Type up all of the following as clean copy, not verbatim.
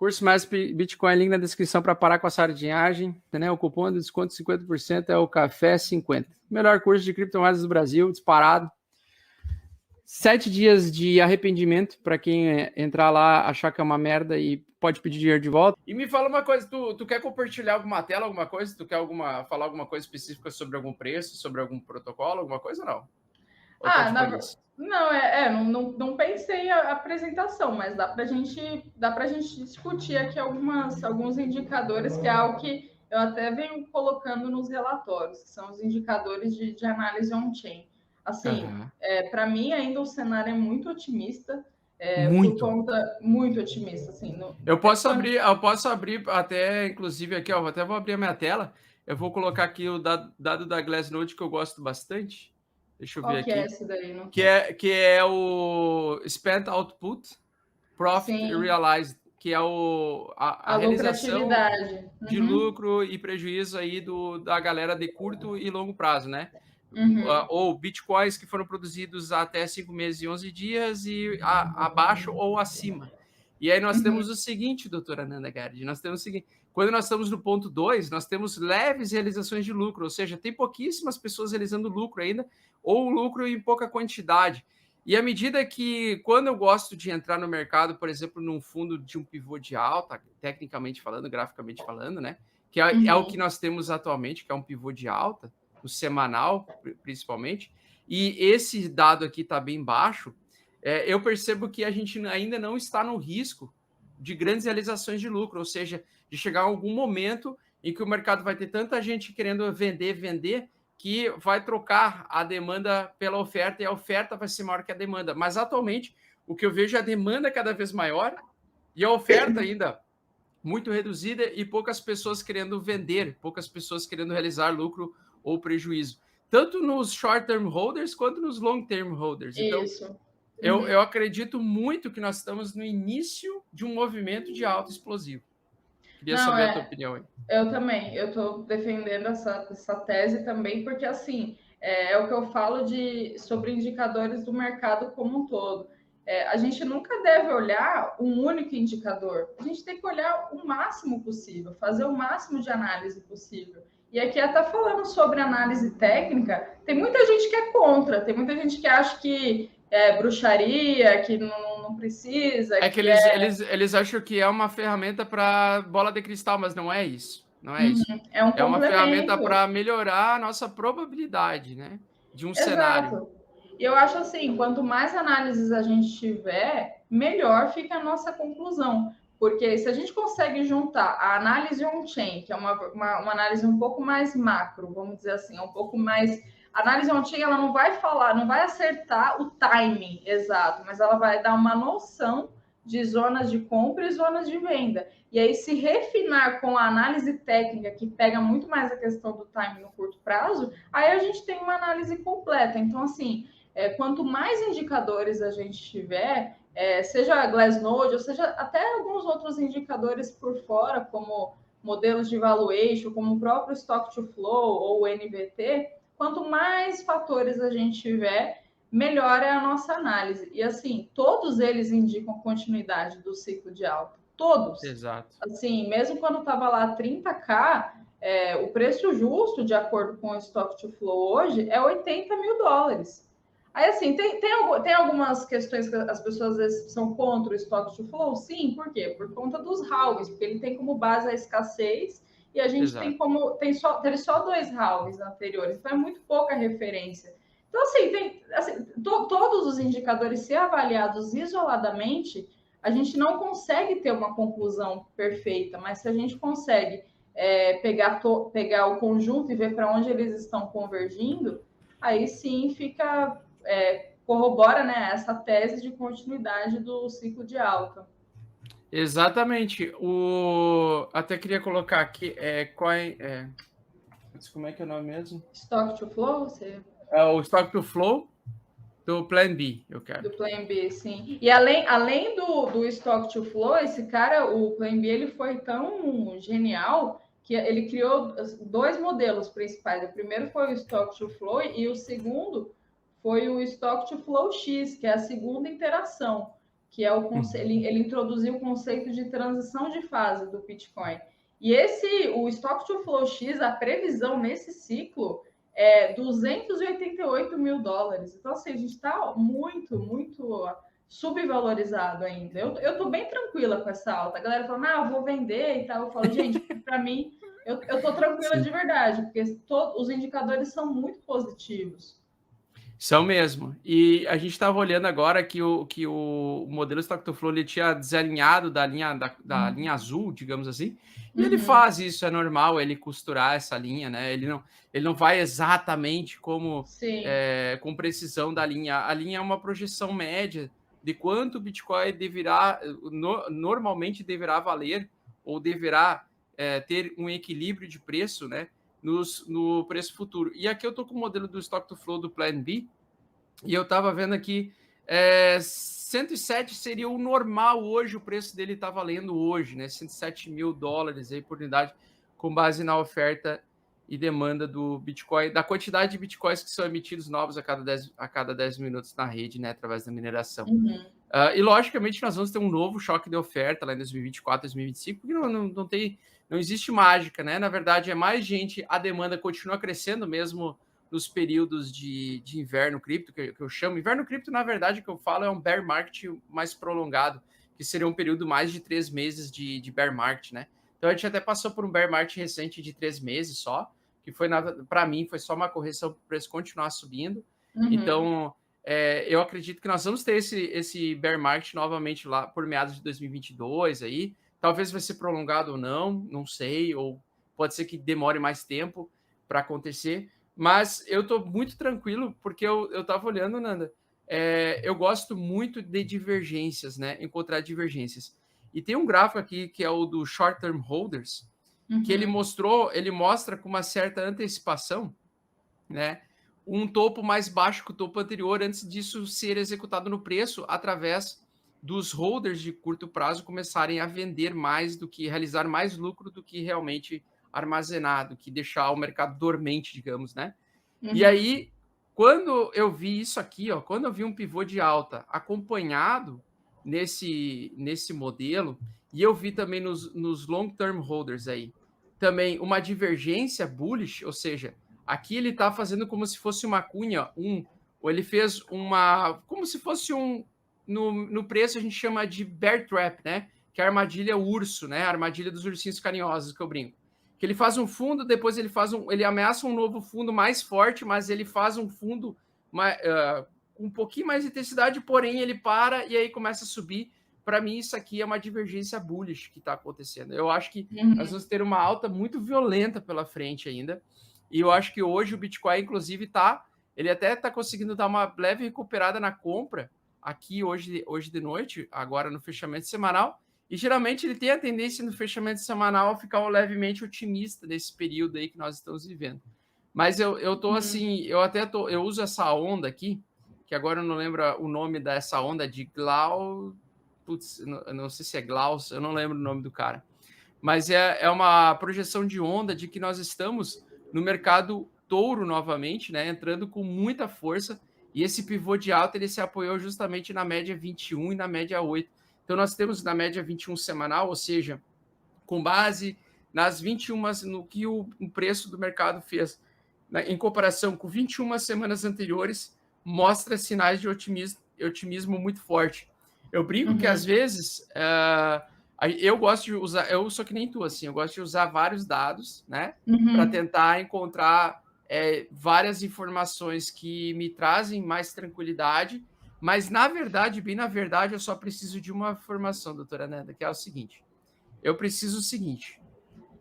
Curso mais Bitcoin, link na descrição para parar com a sardinhagem. Né? O cupom de desconto 50% é o Café 50. Melhor curso de criptomoedas do Brasil, disparado. 7 dias de arrependimento para quem entrar lá, achar que é uma merda e pode pedir dinheiro de volta. E me fala uma coisa, tu quer compartilhar alguma tela, alguma coisa? Tu quer falar alguma coisa específica sobre algum preço, sobre algum protocolo, alguma coisa ou não? Ou não pensei a apresentação, mas dá para gente discutir aqui alguns indicadores, que é algo que eu até venho colocando nos relatórios, que são os indicadores de análise on-chain. Assim, para mim ainda o cenário é muito otimista, muito otimista. Assim, eu posso abrir até, inclusive aqui, ó, até vou abrir a minha tela. Eu vou colocar aqui o dado da Glassnode que eu gosto bastante. Deixa eu ver aqui. É esse daí, não? Que é o Spent Output Profit Realized, que é a realização de lucro e prejuízo aí da galera de curto e longo prazo, né? Ou bitcoins que foram produzidos até 5 meses e 11 dias e abaixo ou acima. E aí nós temos o seguinte, doutora Nanda Gard, nós temos o seguinte: quando nós estamos no ponto 2, nós temos leves realizações de lucro, ou seja, tem pouquíssimas pessoas realizando lucro ainda, ou lucro em pouca quantidade. E à medida que, quando eu gosto de entrar no mercado, por exemplo, num fundo de um pivô de alta, tecnicamente falando, graficamente falando, né, que é o que nós temos atualmente, que é um pivô de alta, no semanal, principalmente, e esse dado aqui está bem baixo, eu percebo que a gente ainda não está no risco de grandes realizações de lucro, ou seja, de chegar a algum momento em que o mercado vai ter tanta gente querendo vender, que vai trocar a demanda pela oferta e a oferta vai ser maior que a demanda. Mas atualmente, o que eu vejo é a demanda cada vez maior e a oferta ainda muito reduzida e poucas pessoas querendo vender, poucas pessoas querendo realizar lucro ou prejuízo, tanto nos short-term holders quanto nos long-term holders. Então, eu acredito muito que nós estamos no início de um movimento de alta explosivo. Queria saber a tua opinião aí. Eu também, eu estou defendendo essa tese também, porque assim, é o que eu falo sobre indicadores do mercado como um todo. A gente nunca deve olhar um único indicador, a gente tem que olhar o máximo possível, fazer o máximo de análise possível. E aqui até falando sobre análise técnica, tem muita gente que é contra, tem muita gente que acha que é bruxaria, que não precisa. É que eles acham que é uma ferramenta para bola de cristal, mas não é isso. Não é isso. É uma ferramenta para melhorar a nossa probabilidade, né? De um cenário. E eu acho assim, quanto mais análises a gente tiver, melhor fica a nossa conclusão. Porque se a gente consegue juntar a análise on-chain, que é uma análise um pouco mais macro, vamos dizer assim, um pouco mais... A análise on-chain, ela não vai falar, não vai acertar o timing exato, mas ela vai dar uma noção de zonas de compra e zonas de venda. E aí, se refinar com a análise técnica, que pega muito mais a questão do timing no curto prazo, aí a gente tem uma análise completa. Então, assim, quanto mais indicadores a gente tiver, seja a Glassnode, ou seja até alguns outros indicadores por fora, como modelos de valuation, como o próprio Stock to Flow ou o NVT, quanto mais fatores a gente tiver, melhor é a nossa análise. E assim, todos eles indicam continuidade do ciclo de alta. Todos. Exato. Assim, mesmo quando estava lá 30K, o preço justo, de acordo com o Stock to Flow hoje, é $80 mil. Aí, assim, tem algumas questões que as pessoas às vezes são contra o Stock to Flow? Sim, por quê? Por conta dos halves, porque ele tem como base a escassez e a gente teve só 2 halves anteriores, então é muito pouca referência. Então, assim, todos os indicadores, se avaliados isoladamente, a gente não consegue ter uma conclusão perfeita, mas se a gente consegue pegar o conjunto e ver para onde eles estão convergindo, aí sim corrobora, né, essa tese de continuidade do ciclo de alta. Exatamente. Até queria colocar aqui como é que é o nome mesmo? Stock to Flow? O Stock to Flow do Plan B, eu quero. Do Plan B, sim. E além do Stock to Flow, esse cara, o Plan B, ele foi tão genial que ele criou 2 modelos principais. O primeiro foi o Stock to Flow e o segundo foi o Stock to Flow X, que é a segunda interação, que é ele introduziu o conceito de transição de fase do Bitcoin. E o Stock to Flow X, a previsão nesse ciclo é 288 mil dólares. Então, assim, a gente está muito, muito subvalorizado ainda. Eu estou bem tranquila com essa alta. A galera fala, eu vou vender e tal. Eu falo, gente, para mim, eu estou tranquila de verdade, porque os indicadores são muito positivos. São mesmo. E a gente estava olhando agora que o modelo Stock to Flow ele tinha desalinhado da linha azul, digamos assim. E ele faz isso, é normal ele costurar essa linha, né? Ele não vai exatamente com precisão da linha. A linha é uma projeção média de quanto o Bitcoin normalmente deverá valer ou deverá ter um equilíbrio de preço, né? No preço futuro. E aqui eu estou com o modelo do Stock to Flow do Plan B, e eu estava vendo aqui, 107 seria o normal hoje, o preço dele está valendo hoje, né? 107 mil dólares aí por unidade, com base na oferta e demanda do Bitcoin, da quantidade de Bitcoins que são emitidos novos a cada 10 minutos na rede, né? Através da mineração. E, logicamente, nós vamos ter um novo choque de oferta lá em 2024, 2025, porque não existe mágica, né? Na verdade, é mais gente, a demanda continua crescendo mesmo nos períodos de inverno cripto, que eu chamo. Inverno cripto, na verdade, o que eu falo é um bear market mais prolongado, que seria um período mais de 3 meses de bear market, né? Então, a gente até passou por um bear market recente de 3 meses só, que foi, para mim, foi só uma correção para o preço continuar subindo. Então, eu acredito que nós vamos ter esse bear market novamente lá por meados de 2022 aí. Talvez vai ser prolongado ou não sei, ou pode ser que demore mais tempo para acontecer. Mas eu estou muito tranquilo, porque eu estava olhando, Nanda, eu gosto muito de divergências, né? Encontrar divergências. E tem um gráfico aqui que é o do Short Term Holders, que ele mostra com uma certa antecipação, né? Um topo mais baixo que o topo anterior, antes disso ser executado no preço, através dos holders de curto prazo começarem a vender mais do que, realizar mais lucro do que realmente armazenado, que deixar o mercado dormente, digamos, né? E aí, quando eu vi isso aqui, quando eu vi um pivô de alta acompanhado nesse modelo, e eu vi também nos long-term holders aí, também uma divergência bullish, ou seja, aqui ele está fazendo como se fosse uma cunha, ou ele fez como se fosse no preço a gente chama de bear trap, né? Que é a armadilha urso, né? A armadilha dos ursinhos carinhosos, que eu brinco. Que ele faz um fundo, depois ele ameaça um novo fundo mais forte, mas ele faz um fundo com um pouquinho mais de intensidade, porém ele para e aí começa a subir. Para mim, isso aqui é uma divergência bullish que está acontecendo. Eu acho que nós vamos ter uma alta muito violenta pela frente ainda. E eu acho que hoje o Bitcoin, inclusive, ele até está conseguindo dar uma leve recuperada na compra aqui hoje de noite, agora no fechamento semanal. E geralmente ele tem a tendência no fechamento semanal a ficar levemente otimista nesse período aí que nós estamos vivendo. Mas eu tô assim, eu uso essa onda aqui, que agora eu não lembro o nome dessa onda de eu não sei se é Glaus, eu não lembro o nome do cara. Mas é uma projeção de onda de que nós estamos no mercado touro novamente, né? Entrando com muita força. E esse pivô de alta ele se apoiou justamente na média 21 e na média 8. Então, nós temos na média 21 semanal, ou seja, com base nas 21, no que o preço do mercado fez, né, em comparação com 21 semanas anteriores, mostra sinais de otimismo muito forte. Eu brinco que, às vezes, eu gosto de usar, eu sou que nem tu, assim, eu gosto de usar vários dados, né, para tentar encontrar várias informações que me trazem mais tranquilidade. Mas, bem na verdade, eu só preciso de uma informação, doutora Nanda, que é o seguinte. Eu preciso o seguinte.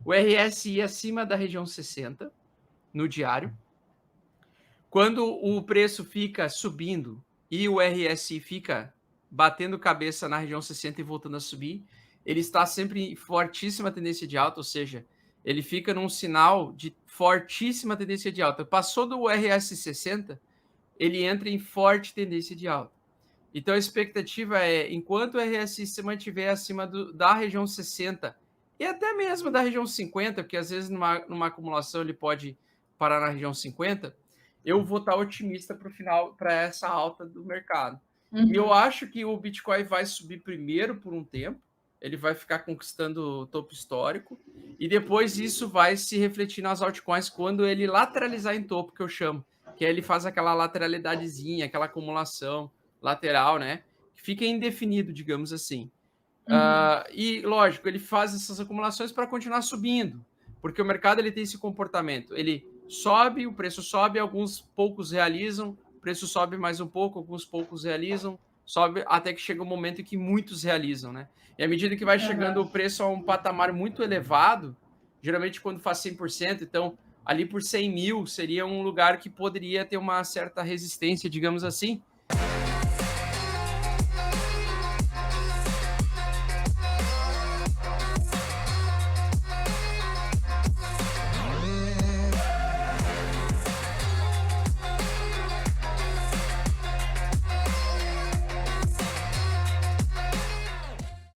O RSI acima da região 60 no diário. Quando o preço fica subindo e o RSI fica batendo cabeça na região 60 e voltando a subir, ele está sempre em fortíssima tendência de alta, ou seja, ele fica num sinal de fortíssima tendência de alta. Passou do RSI 60, ele entra em forte tendência de alta. Então, a expectativa enquanto o RSI se mantiver acima da região 60 e até mesmo da região 50, porque às vezes numa acumulação ele pode parar na região 50, eu vou estar otimista para o final, para essa alta do mercado. E eu acho que o Bitcoin vai subir primeiro por um tempo, ele vai ficar conquistando o topo histórico, e depois isso vai se refletir nas altcoins quando ele lateralizar em topo, que eu chamo, que aí ele faz aquela lateralidadezinha, aquela acumulação lateral, né? Que fica indefinido, digamos assim. E, lógico, ele faz essas acumulações para continuar subindo, porque o mercado ele tem esse comportamento. Ele sobe, o preço sobe, alguns poucos realizam, o preço sobe mais um pouco, alguns poucos realizam, sobe até que chega um momento em que muitos realizam, né? E à medida que vai chegando o preço a um patamar muito elevado, geralmente quando faz 100%, então ali por 100 mil seria um lugar que poderia ter uma certa resistência, digamos assim,